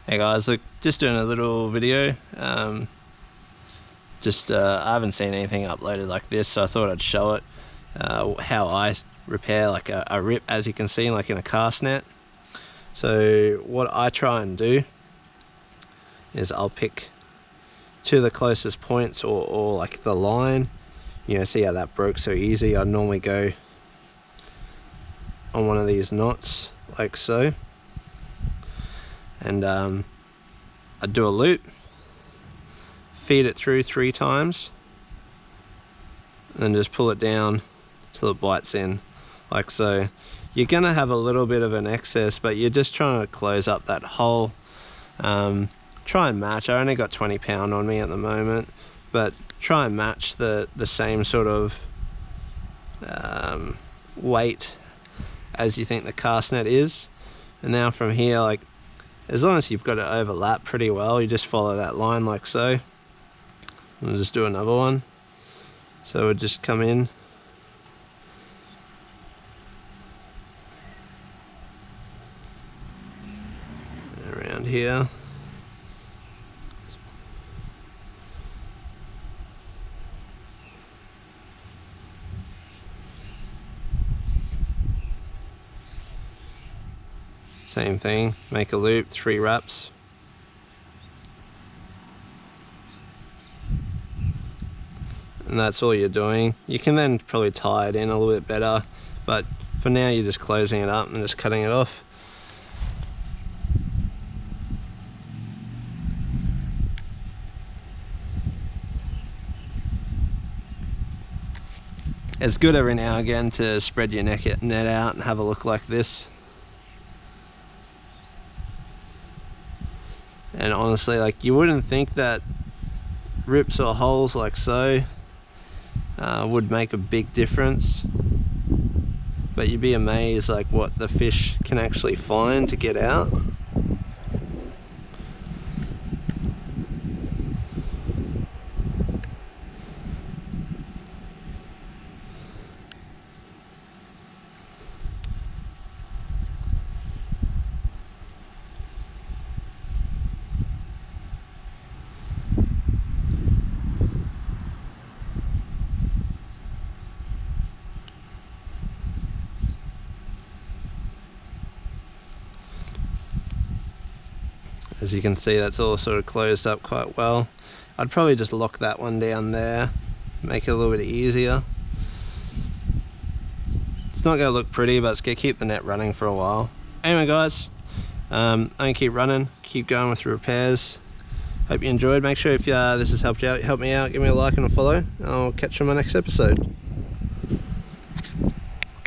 Hey guys, look, just doing a little video. I haven't seen anything uploaded like this, so I thought I'd show it. How I repair like a rip, as you can see, like in a cast net. So what I try and do is I'll pick two of the closest points or like the line. You know, see how that broke so easy? I'd normally go on one of these knots like so. And I'd do a loop, feed it through 3 times, and then just pull it down till it bites in, like so. You're gonna have a little bit of an excess, but you're just trying to close up that hole. Try and match. I only got 20 pound on me at the moment, but try and match the same sort of weight as you think the cast net is. And now from here, like, as long as you've got it overlap pretty well, you just follow that line like so. We'll just do another one. So we'll just come in. Around here. Same thing, make a loop, 3 wraps. And that's all you're doing. You can then probably tie it in a little bit better, but for now you're just closing it up and just cutting it off. It's good every now and again to spread your net out and have a look like this. And honestly, like, you wouldn't think that rips or holes like so would make a big difference, but you'd be amazed like what the fish can actually find to get out. As you can see, that's all sort of closed up quite well. I'd probably just lock that one down there, make it a little bit easier. It's not going to look pretty, but it's going to keep the net running for a while. Anyway guys, I'm going to keep running, keep going with the repairs. Hope you enjoyed. Make sure if this has helped you out, help me out, give me a like and a follow. I'll catch you on my next episode.